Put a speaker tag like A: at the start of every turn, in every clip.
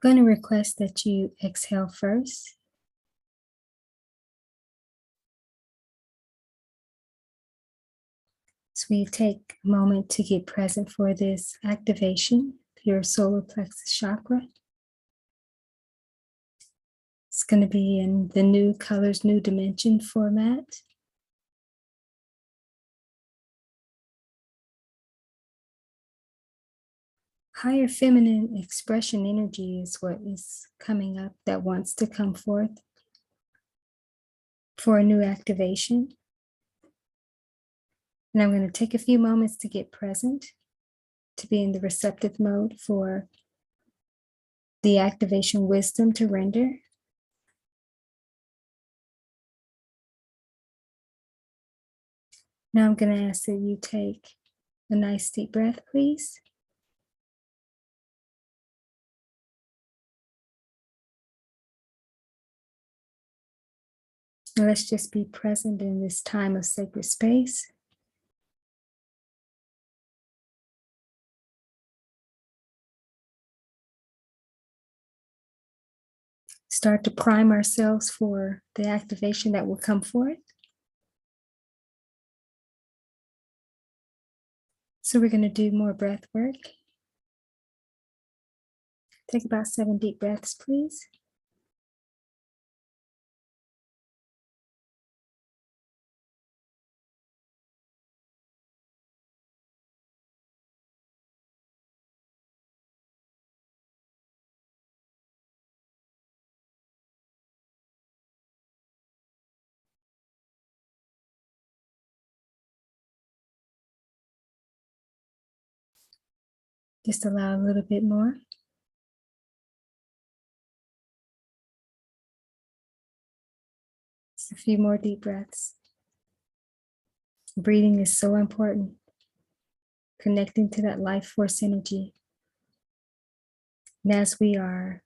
A: I'm going to request that you exhale first. So we take a moment to get present for this activation of your solar plexus chakra. It's going to be in the new colors, new dimension format. Higher feminine expression energy is what is coming up that wants to come forth for a new activation. And I'm going to take a few moments to get present, to be in the receptive mode for the activation wisdom to render. Now I'm going to ask that you take a nice deep breath, please. Now let's just be present in this time of sacred space. Start to prime ourselves for the activation that will come forth. So we're going to do more breath work. Take about 7 deep breaths, please. Just allow a little bit more. Just a few more deep breaths. Breathing is so important. Connecting to that life force energy. And as we are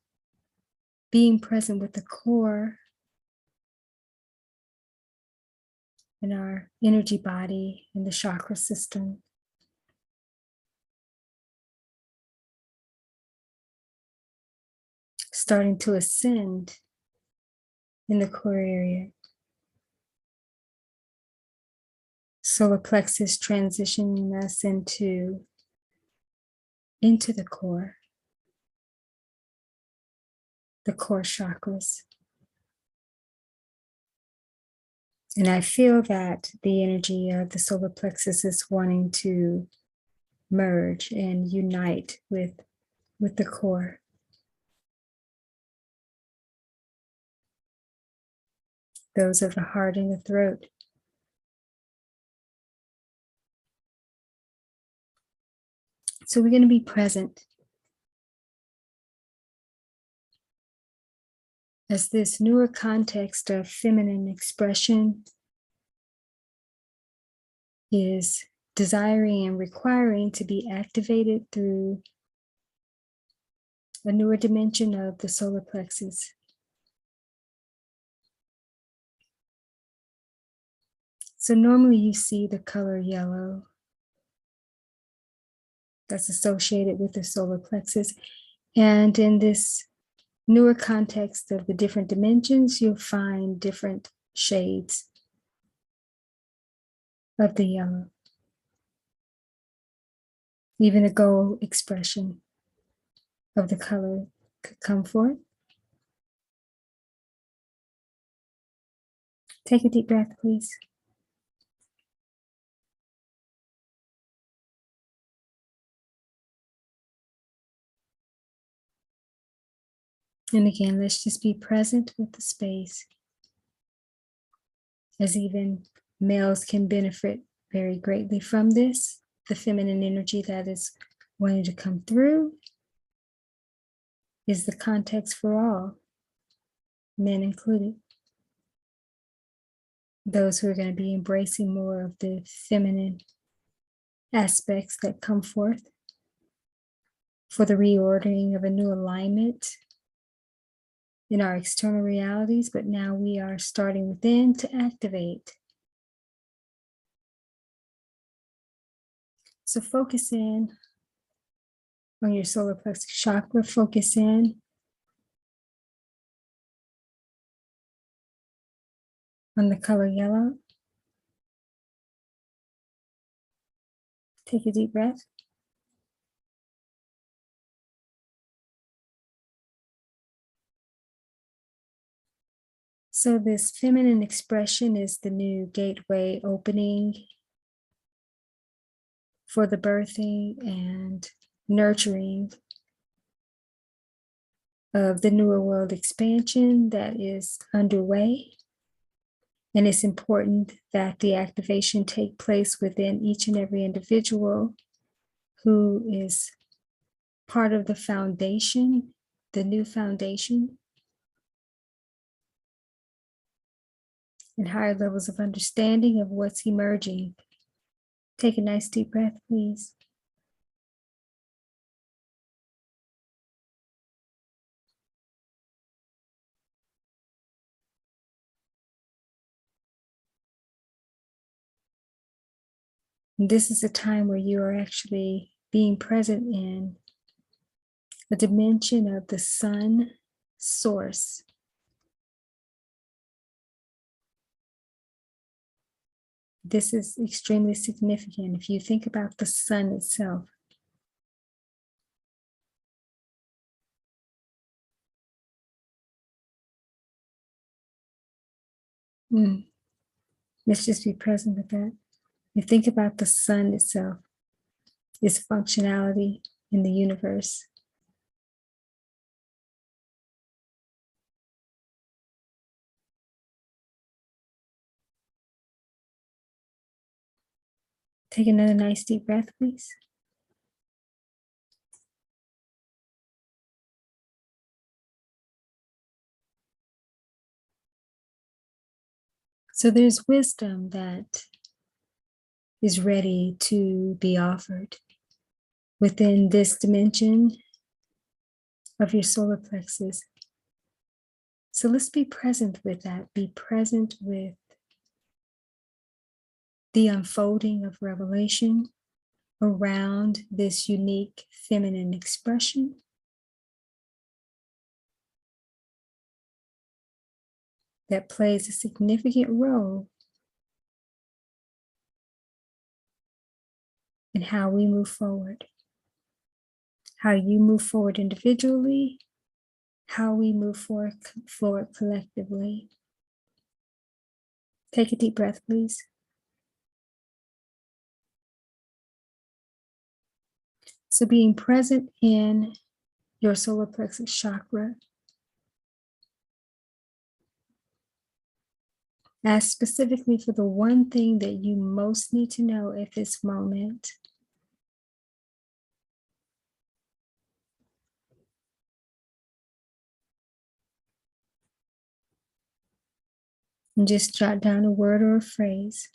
A: being present with the core in our energy body and the chakra system, starting to ascend in the core area. Solar plexus transitioning us into the core chakras. And I feel that the energy of the solar plexus is wanting to merge and unite with the core. Those of the heart and the throat. So we're going to be present as this newer context of feminine expression is desiring and requiring to be activated through a newer dimension of the solar plexus. So normally you see the color yellow that's associated with the solar plexus. And in this newer context of the different dimensions, you'll find different shades of the yellow. Even a gold expression of the color could come forth. Take a deep breath, please. And again, let's just be present with the space, as even males can benefit very greatly from this, the feminine energy that is wanting to come through is the context for all, men included. Those who are going to be embracing more of the feminine aspects that come forth for the reordering of a new alignment in our external realities, but now we are starting within to activate. So focus in on your solar plexus chakra, focus in on the color yellow. Take a deep breath. So this feminine expression is the new gateway opening for the birthing and nurturing of the newer world expansion that is underway. And it's important that the activation take place within each and every individual who is part of the foundation, the new foundation, and higher levels of understanding of what's emerging. Take a nice deep breath, please. This is a time where you are actually being present in a dimension of the sun source. This is extremely significant if you think about the sun itself. Let's just be present with that. You think about the sun itself, its functionality in the universe. Take another nice deep breath, please. So there's wisdom that is ready to be offered within this dimension of your solar plexus. So let's be present with that. Be present with the unfolding of revelation around this unique feminine expression. That plays a significant role in how we move forward, how you move forward individually, how we move forward collectively. Take a deep breath, please. So being present in your solar plexus chakra, ask specifically for the one thing that you most need to know at this moment. And just jot down a word or a phrase.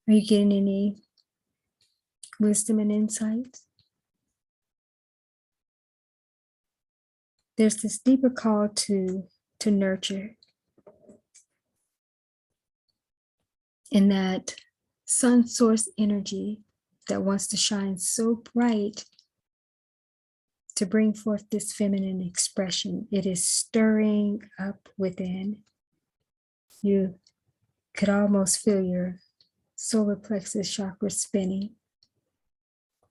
A: Are you getting any wisdom and insight? There's this deeper call to nurture. And that sun source energy that wants to shine so bright to bring forth this feminine expression. It is stirring up within. You could almost feel your solar plexus chakra spinning.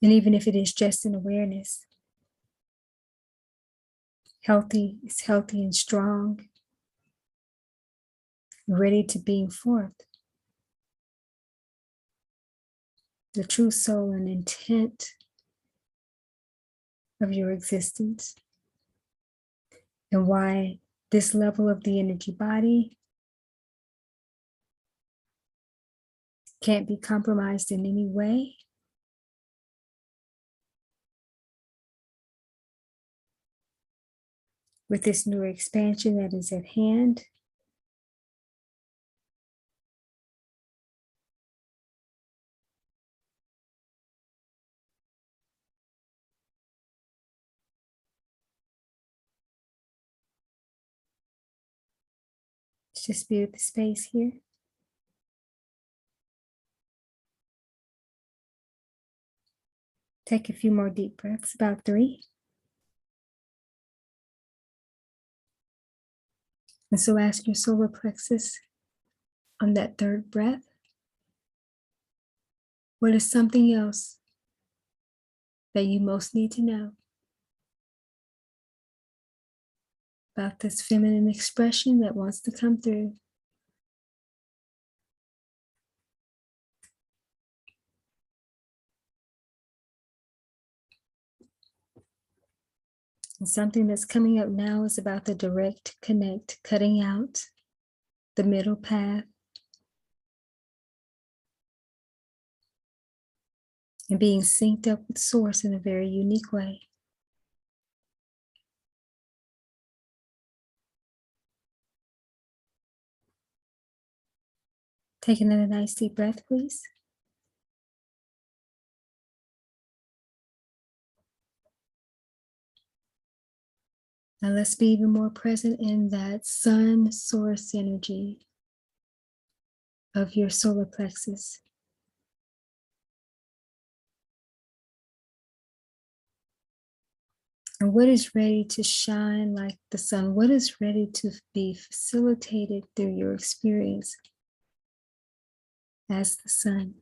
A: And even if it is just an awareness, it's healthy and strong, ready to beam forth the true soul and intent of your existence, and why this level of the energy body can't be compromised in any way. With this newer expansion that is at hand, let's just be with the space here. Take a few more deep breaths, about 3. And so ask your solar plexus on that third breath, what is something else that you most need to know about this feminine expression that wants to come through? And something that's coming up now is about the direct connect, cutting out the middle path and being synced up with Source in a very unique way. Take another nice deep breath, please. Now let's be even more present in that sun source energy of your solar plexus. And what is ready to shine like the sun? What is ready to be facilitated through your experience as the sun?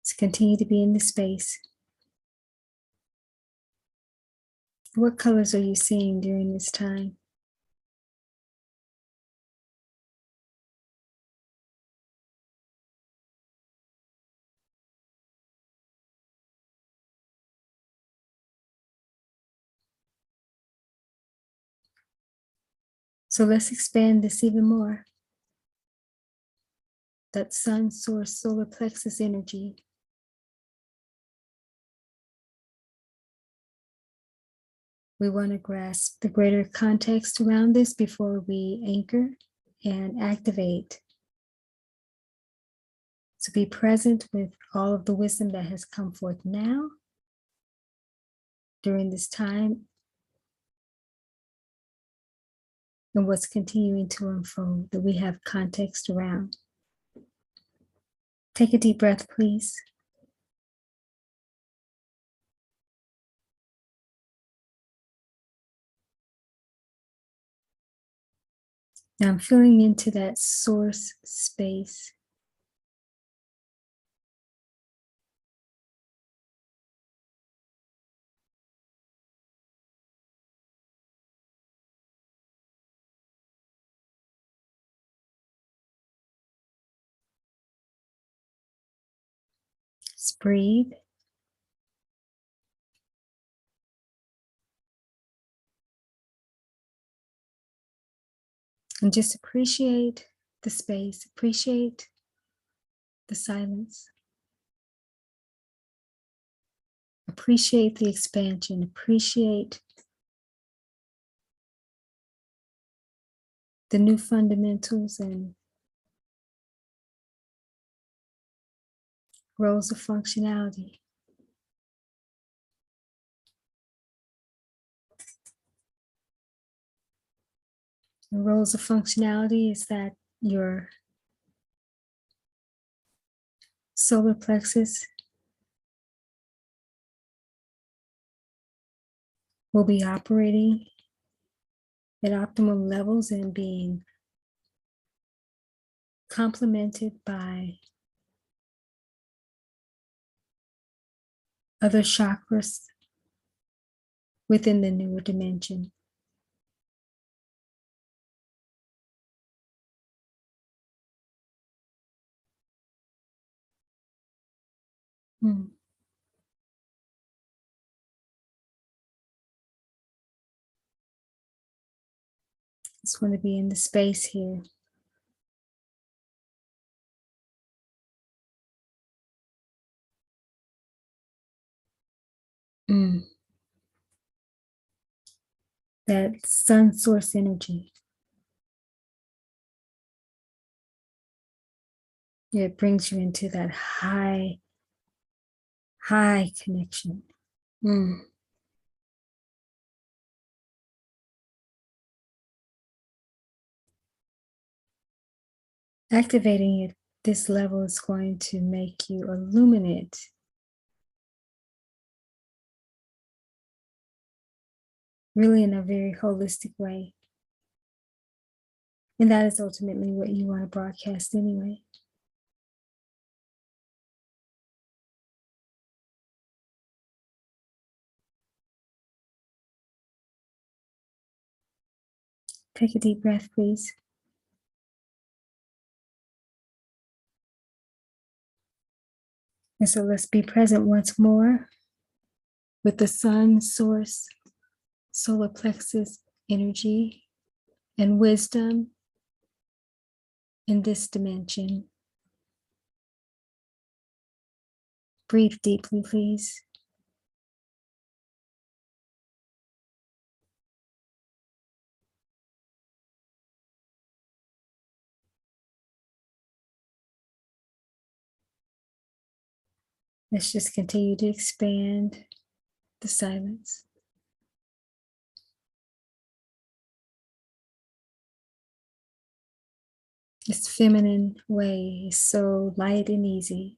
A: To continue to be in the space. What colors are you seeing during this time? So let's expand this even more. That sun source solar plexus energy. We want to grasp the greater context around this before we anchor and activate. So be present with all of the wisdom that has come forth now during this time and what's continuing to unfold that we have context around. Take a deep breath, please. Now I'm feeling into that source space. Just breathe. And just appreciate the space, appreciate the silence, appreciate the expansion, appreciate the new fundamentals and roles of functionality. The roles of functionality is that your solar plexus will be operating at optimal levels and being complemented by other chakras within the newer dimension. Just want to be in the space here. That sun source energy. It brings you into that high connection. Activating at this level is going to make you illuminate really in a very holistic way. And that is ultimately what you want to broadcast anyway. Take a deep breath, please. And so let's be present once more with the sun, source, solar plexus energy, and wisdom in this dimension. Breathe deeply, please. Let's just continue to expand the silence. This feminine way is so light and easy.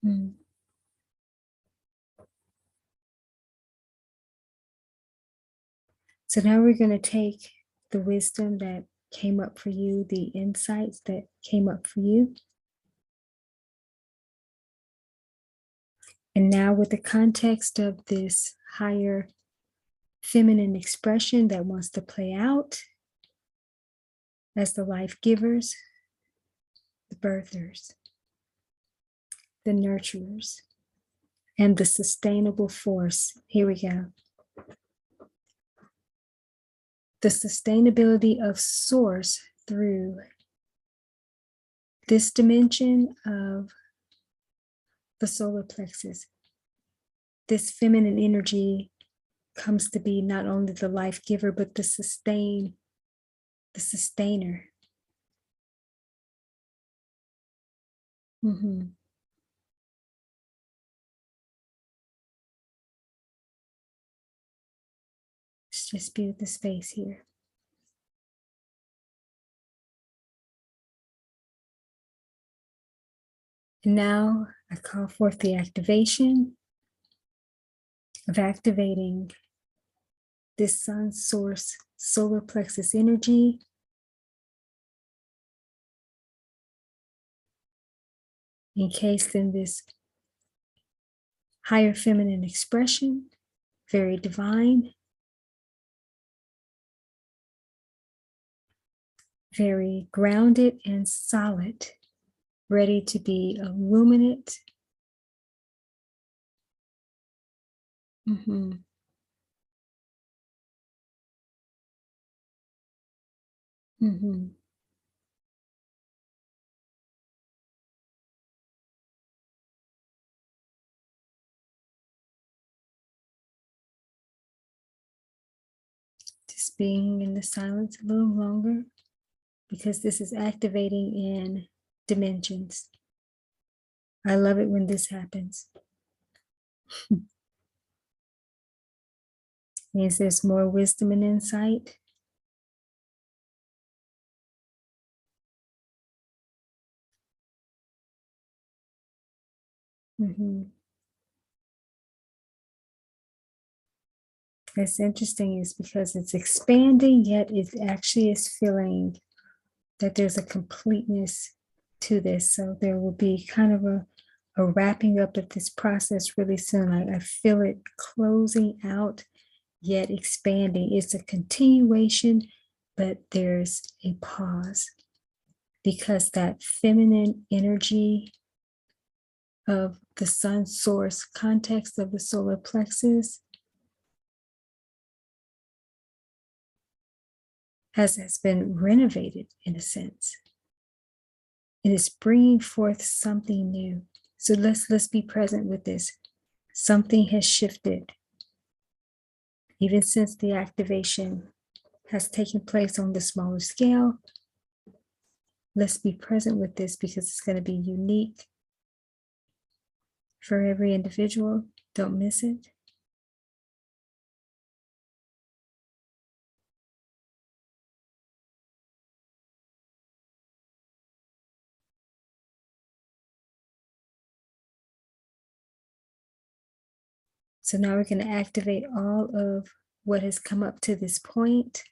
A: Mm. So now we're going to take the wisdom that came up for you, the insights that came up for you. And now with the context of this higher feminine expression that wants to play out as the life givers, the birthers, the nurturers, and the sustainable force. Here we go. The sustainability of source through this dimension of the solar plexus. This feminine energy comes to be not only the life giver, but the sustainer. Mm-hmm. Let's just be with the space here. And now I call forth the activation of activating this sun source solar plexus energy encased in this higher feminine expression, very divine, very grounded and solid, ready to be illuminate. Mm-hmm. Mm-hmm. Just being in the silence a little longer, because this is activating in dimensions. I love it when this happens. Means there's more wisdom and insight. Mm-hmm. It's interesting is because it's expanding, yet it actually is feeling that there's a completeness to this. So there will be kind of a wrapping up of this process really soon. I feel it closing out, yet expanding. It's a continuation, but there's a pause because that feminine energy of the sun source context of the solar plexus has been renovated in a sense. It is bringing forth something new. So let's be present with this. Something has shifted, even since the activation has taken place on the smaller scale. Let's be present with this because it's going to be unique for every individual. Don't miss it. So now we're going to activate all of what has come up to this point,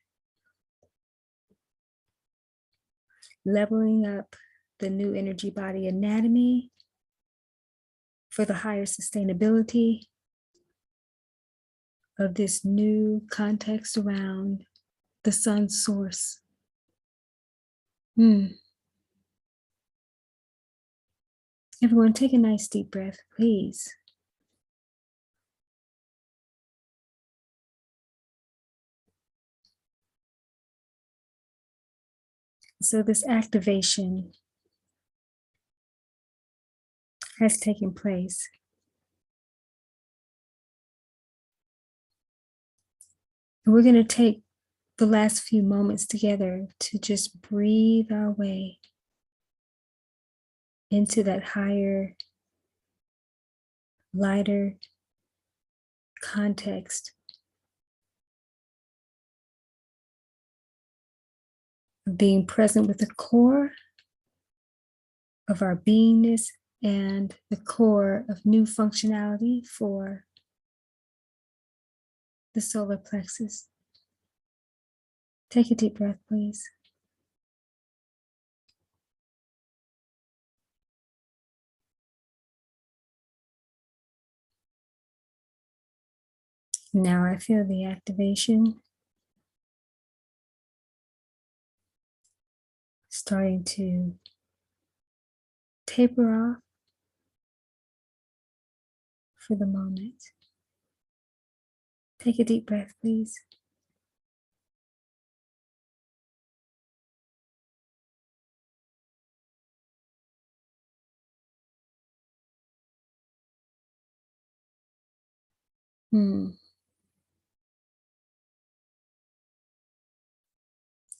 A: leveling up the new energy body anatomy for the higher sustainability of this new context around the sun's source. Everyone, take a nice deep breath, please. So this activation has taken place. And we're going to take the last few moments together to just breathe our way into that higher, lighter context of being present with the core of our beingness and the core of new functionality for the solar plexus. Take a deep breath, please. Now I feel the activation starting to taper off for the moment. Take a deep breath, please.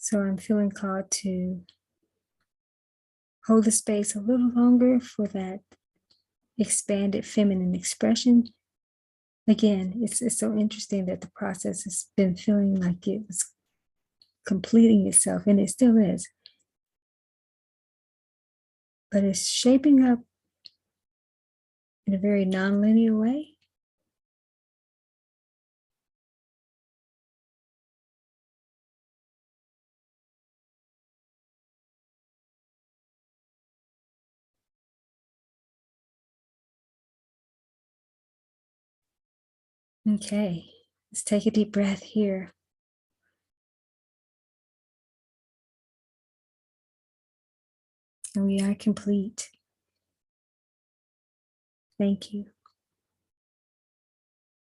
A: So I'm feeling called to hold the space a little longer for that expanded feminine expression. Again, it's so interesting that the process has been feeling like it was completing itself, and it still is. But it's shaping up in a very nonlinear way. Okay, let's take a deep breath here. And we are complete. Thank you.